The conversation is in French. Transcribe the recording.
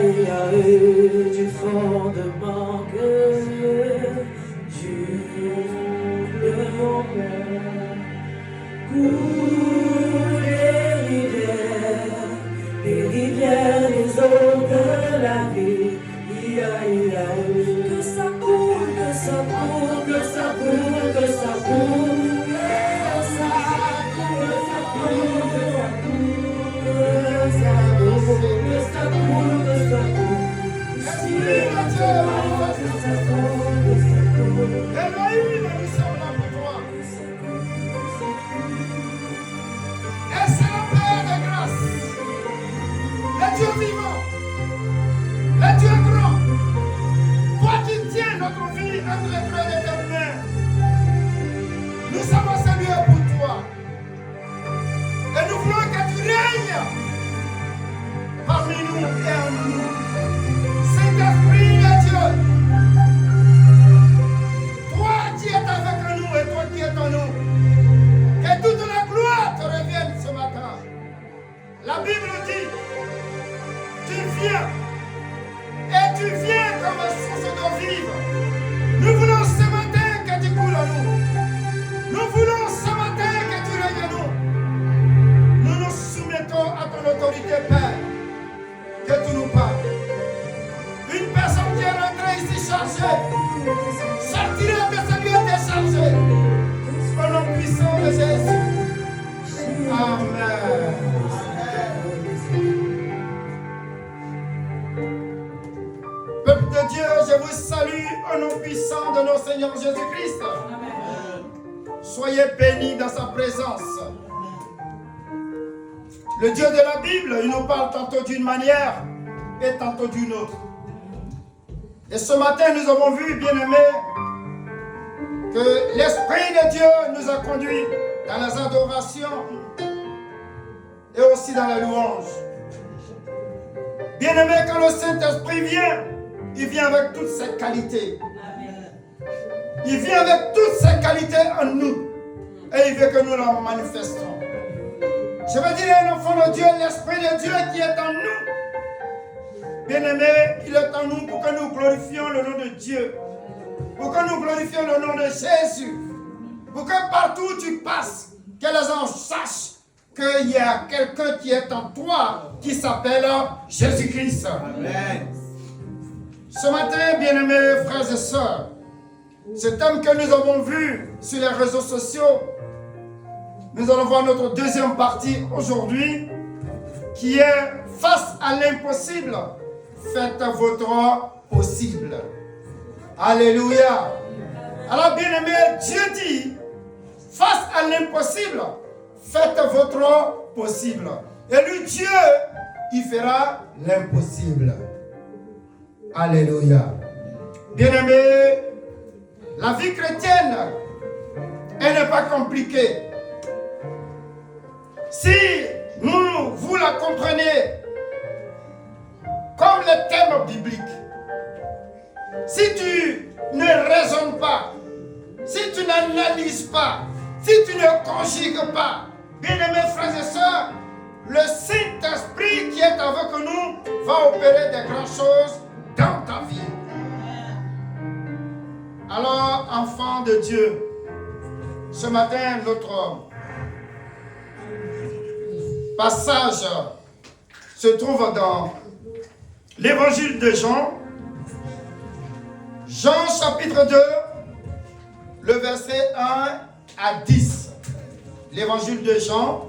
du fond de mon cœur, Dieu de mon cœur, coule les rivières, les eaux de la vie. Que ça coule, que ça coule, que ça coule, que ça coule, que ça coule, que ça coule, que ça coule, que ça coule. Elohim, nous sommes là pour toi. Et c'est le Père de grâce, le Dieu vivant, le Dieu grand. Toi qui tiens notre vie entre les creux de tes mains. Nous sommes au Seigneur pour toi. Et nous voulons que tu règnes parmi nous et en nous. Saint-Esprit de Dieu, toi qui es avec nous et toi qui es en nous, que toute la gloire te revienne ce matin. La Bible dit, tu viens et tu viens comme source d'eau vive. Nous voulons ce matin que tu coules en nous. Nous voulons ce matin que tu règnes en nous. Nous nous soumettons à ton autorité, Père. Que tu nous parles. Une personne qui est rentrée ici chargée sortira de ce lieu déchargé. Au nom puissant de Jésus. Amen. Peuple de Dieu, je vous salue au nom puissant de notre Seigneur Jésus-Christ. Soyez bénis dans sa présence. Le Dieu de la Bible, il nous parle tantôt d'une manière et tantôt d'une autre. Et ce matin, nous avons vu, bien-aimés, que l'Esprit de Dieu nous a conduits dans les adorations et aussi dans la louange. Bien-aimés, quand le Saint-Esprit vient, il vient avec toutes ses qualités. Il vient avec toutes ses qualités en nous. Et il veut que nous la manifestons. Je veux dire, un enfant de Dieu, l'Esprit de Dieu qui est en nous. Bien-aimé, il est en nous pour que nous glorifions le nom de Dieu. Pour que nous glorifions le nom de Jésus. Pour que partout où tu passes, que les gens sachent qu'il y a quelqu'un qui est en toi, qui s'appelle Jésus-Christ. Amen. Ce matin, bien-aimés frères et sœurs, ce thème que nous avons vu sur les réseaux sociaux, nous allons voir notre deuxième partie aujourd'hui, qui est face à l'impossible, faites votre possible. Alléluia. Alors bien-aimé, Dieu dit, face à l'impossible, faites votre possible. Et lui, Dieu, il fera l'impossible. Alléluia. Bien-aimé, la vie chrétienne, elle n'est pas compliquée. Si vous la comprenez comme le thème biblique, si tu ne raisonnes pas, si tu n'analyses pas, si tu ne conjugues pas, bien-aimés frères et sœurs, le Saint-Esprit qui est avec nous va opérer de grandes choses dans ta vie. Alors, enfants de Dieu, ce matin, notre passage se trouve dans l'évangile de Jean, Jean chapitre 2, le verset 1 à 10. L'évangile de Jean,